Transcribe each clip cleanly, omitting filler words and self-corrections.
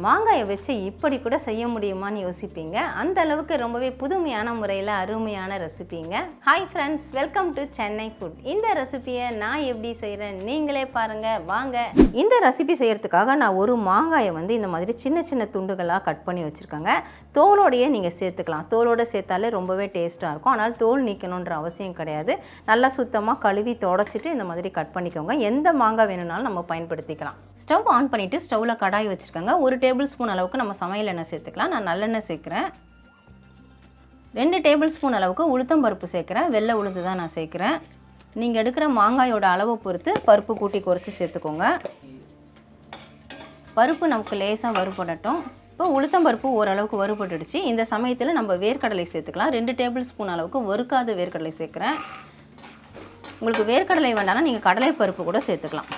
மாங்காயை வச்சு இப்படி கூட செய்ய முடியுமான்னு யோசிப்பீங்க. அந்த அளவுக்கு ரொம்பவே புதுமையான முறையில் அருமையான ரெசிபிங்க. Hi friends, welcome to Chennai food. இந்த ரெசிபியை நான் எப்படி செய்கிறேன் நீங்களே பாருங்கள் வாங்க. இந்த ரெசிபி செய்கிறதுக்காக நான் ஒரு மாங்காயை இந்த மாதிரி சின்ன சின்ன துண்டுகளாக கட் பண்ணி வச்சுருக்கேங்க. தோலோடையே நீங்கள் சேர்த்துக்கலாம். தோலோடு சேர்த்தாலே ரொம்பவே டேஸ்ட்டாக இருக்கும். ஆனால் தோல் நீக்கணுன்ற அவசியம் கிடையாது. நல்லா சுத்தமாக கழுவி தொடச்சிட்டு இந்த மாதிரி கட் பண்ணிக்கோங்க. எந்த மாங்காய் வேணும்னாலும் நம்ம பயன்படுத்திக்கலாம். ஸ்டவ் ஆன் பண்ணிவிட்டு ஸ்டவ்வில் கடாய் வச்சுருக்கேங்க. 1 டேபிள் ஸ்பூன் அளவுக்கு நம்ம சமையல் எண்ணெய் சேர்த்துக்கலாம். நான் நல்லெண்ணெய் சேர்க்குறேன். 2 டேபிள் ஸ்பூன் அளவுக்கு உளுத்தம் பருப்பு சேர்க்குறேன். வெள்ளை உளுந்து தான் நான் சேர்க்குறேன். நீங்கள் எடுக்கிற மாங்காயோட அளவை பொறுத்து பருப்பு கூட்டி குறைச்சி சேர்த்துக்கோங்க. பருப்பு நமக்கு லேசாக வறுபடட்டும். இப்போ உளுத்தம் பருப்பு ஓரளவுக்கு வறுபட்டுடுச்சு. இந்த சமயத்தில் நம்ம வேர்க்கடலை சேர்த்துக்கலாம். 2 டேபிள் ஸ்பூன் அளவுக்கு வறுக்காத வேர்க்கடலை சேர்க்குறேன். உங்களுக்கு வேர்க்கடலை வேண்டாம்னா நீங்கள் கடலை பருப்பு கூட சேர்த்துக்கலாம்.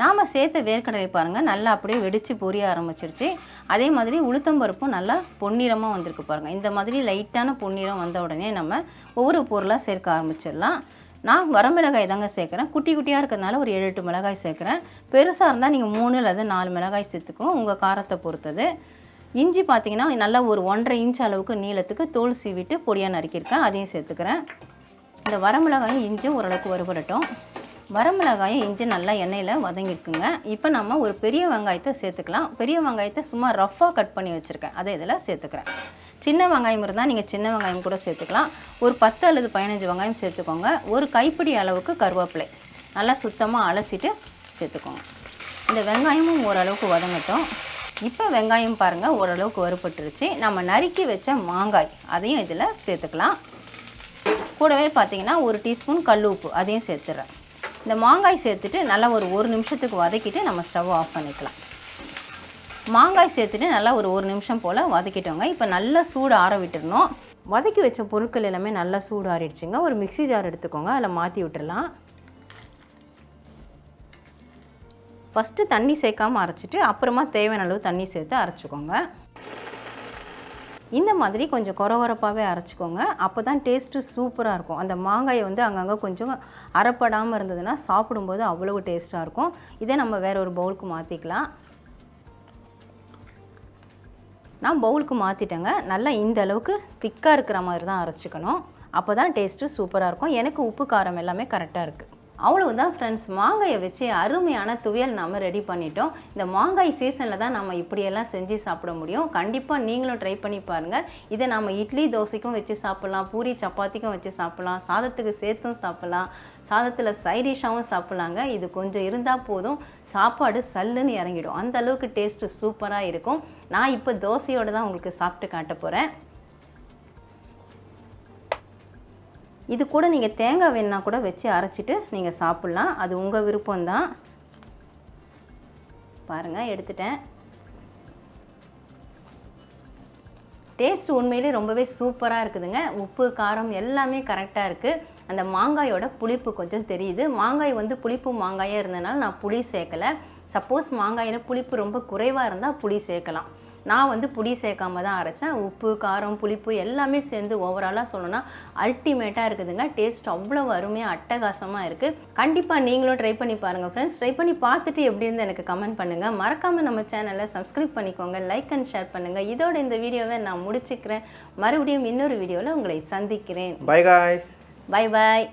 நாம் சேர்த்த வேர்க்கடலை பாருங்கள் நல்லா அப்படியே வெடித்து பொரிய ஆரம்பிச்சிருச்சு. அதே மாதிரி உளுத்தம் பருப்பும் நல்லா பொன்னிறமாக வந்திருக்கு பாருங்கள். இந்த மாதிரி லைட்டான பொன்னிறம் வந்த உடனே நம்ம ஒவ்வொரு பொருளாக சேர்க்க ஆரம்பிச்சிடலாம். நான் வரமிளகாய் தாங்க சேர்க்குறேன். குட்டி குட்டியாக இருக்கிறதுனால ஒரு 7-8 மிளகாய் சேர்க்குறேன். பெருசாக இருந்தால் நீங்கள் 3 அல்லது 4 மிளகாய் சேர்த்துக்கோங்க, உங்கள் காரத்தை பொறுத்தது. இஞ்சி பார்த்திங்கன்னா நல்லா ஒரு 1.5 இன்ச் அளவுக்கு நீளத்துக்கு தோல் சீவிட்டு பொடியாக நறுக்கியிருக்கேன், அதையும் சேர்த்துக்கிறேன். இந்த வரமிளகாயும் இஞ்சும் ஓரளவுக்கு வறுபடட்டும். வரமிளகாயும் இஞ்சி நல்லா எண்ணெயில் வதங்கிஇருக்குங்க. இப்போ நம்ம ஒரு பெரிய வெங்காயத்தை சேர்த்துக்கலாம். பெரிய வெங்காயத்தை சும்மா ரஃப்பாக கட் பண்ணி வச்சுருக்கேன், அதை இதில் சேர்த்துக்கிறேன். சின்ன வெங்காயம் இருந்தால் நீங்கள் சின்ன வெங்காயம் கூட சேர்த்துக்கலாம். ஒரு 10 அல்லது 15 வெங்காயம் சேர்த்துக்கோங்க. ஒரு கைப்பிடி அளவுக்கு கருவேப்பிலை நல்லா சுத்தமாக அலசிட்டு சேர்த்துக்கோங்க. இந்த வெங்காயமும் ஓரளவுக்கு வதங்கட்டும். இப்போ வெங்காயம் பாருங்கள் ஓரளவுக்கு வறுபட்டுருச்சு. நம்ம நறுக்கி வச்ச மாங்காய் அதையும் இதில் சேர்த்துக்கலாம். கூடவே பார்த்திங்கன்னா 1 டீஸ்பூன் கல் உப்பு அதையும் சேர்த்துறேன். இந்த மாங்காய் சேர்த்துட்டு நல்லா ஒரு 1 நிமிஷத்துக்கு வதக்கிட்டு நம்ம ஸ்டவ் ஆஃப் பண்ணிக்கலாம். மாங்காய் சேர்த்துட்டு நல்லா ஒரு 1 நிமிஷம் போல் வதக்கிட்டோங்க. இப்போ நல்லா சூடு ஆற விட்டுறணும். வதக்கி வச்ச பொருட்கள் எல்லாமே நல்லா சூடு ஆறிடுச்சுங்க. ஒரு மிக்ஸி ஜார் எடுத்துக்கோங்க, அதில் மாற்றி விட்டுடலாம். ஃபஸ்ட்டு தண்ணி சேர்க்காமல் அரைச்சிட்டு அப்புறமா தேவையான அளவு தண்ணி சேர்த்து அரைச்சிக்கோங்க. இந்த மாதிரி கொஞ்சம் கொரகொரப்பாகவே அரைச்சிக்கோங்க. அப்போ தான் டேஸ்ட்டு சூப்பராக இருக்கும். அந்த மாங்காயை அங்கங்கே கொஞ்சம் அரைப்படாமல் இருந்ததுன்னா சாப்பிடும்போது அவ்வளவு டேஸ்ட்டாக இருக்கும். இதை நம்ம வேறு ஒரு பவுலுக்கு மாற்றிக்கலாம். நான் பவுலுக்கு மாற்றிட்டேங்க. நல்லா இந்த அளவுக்கு திக்காக இருக்கிற மாதிரி தான் அரைச்சிக்கணும். அப்போ தான் டேஸ்ட்டு சூப்பராக இருக்கும். எனக்கு உப்பு காரம் எல்லாமே கரெக்டாக இருக்குது. அவ்வளவுதான் ஃப்ரெண்ட்ஸ், மாங்காயை வச்சு அருமையான துவையல் நாம் ரெடி பண்ணிட்டோம். இந்த மாங்காய் சீசனில் தான் நம்ம இப்படியெல்லாம் செஞ்சு சாப்பிட முடியும். கண்டிப்பாக நீங்களும் ட்ரை பண்ணி பாருங்கள். இதை நம்ம இட்லி தோசைக்கும் வச்சு சாப்பிட்லாம், பூரி சப்பாத்திக்கும் வச்சு சாப்பிட்லாம், சாதத்துக்கு சேர்த்தும் சாப்பிட்லாம், சாதத்தில் சைடிஷாகவும் சாப்பிட்லாங்க. இது கொஞ்சம் இருந்தால் போதும், சாப்பாடு சல்லுன்னு இறங்கிடும். அந்த அளவுக்கு டேஸ்ட்டு சூப்பராக இருக்கும். நான் இப்போ தோசையோடு தான் உங்களுக்கு சாப்பிட்டு காட்ட போகிறேன். இது கூட நீங்கள் தேங்காய் வேணுன்னா கூட வச்சு அரைச்சிட்டு நீங்கள் சாப்பிட்லாம். அது உங்கள் விருப்பம்தான். பாருங்கள் எடுத்துட்டேன். டேஸ்ட் உண்மையிலே ரொம்பவே சூப்பராக இருக்குதுங்க. உப்பு காரம் எல்லாமே கரெக்டாக இருக்குது. அந்த மாங்காயோட புளிப்பு கொஞ்சம் தெரியுது. மாங்காய் புளிப்பு மாங்காயாக இருந்ததுனால நான் புளி சேர்க்கலை. சப்போஸ் மாங்காயில் புளிப்பு ரொம்ப குறைவாக இருந்தால் புளி சேர்க்கலாம். நான் புளி சேர்க்காம தான் அரைச்சேன். உப்பு காரம் புளிப்பு எல்லாமே சேர்ந்து ஓவராலாக சொல்லணும்னா அல்டிமேட்டாக இருக்குதுங்க. டேஸ்ட் அவ்வளோ அருமையாக அட்டகாசமாக இருக்குது. கண்டிப்பாக நீங்களும் ட்ரை பண்ணி பாருங்கள் ஃப்ரெண்ட்ஸ். ட்ரை பண்ணி பார்த்துட்டு எப்படி இருந்து எனக்கு கமெண்ட் பண்ணுங்கள். மறக்காமல் நம்ம சேனலை சப்ஸ்கிரைப் பண்ணிக்கோங்க, லைக் அண்ட் ஷேர் பண்ணுங்கள். இதோட இந்த வீடியோவை நான் முடிச்சுக்கிறேன். மறுபடியும் இன்னொரு வீடியோவில் உங்களை சந்திக்கிறேன். By guys. Bye bye.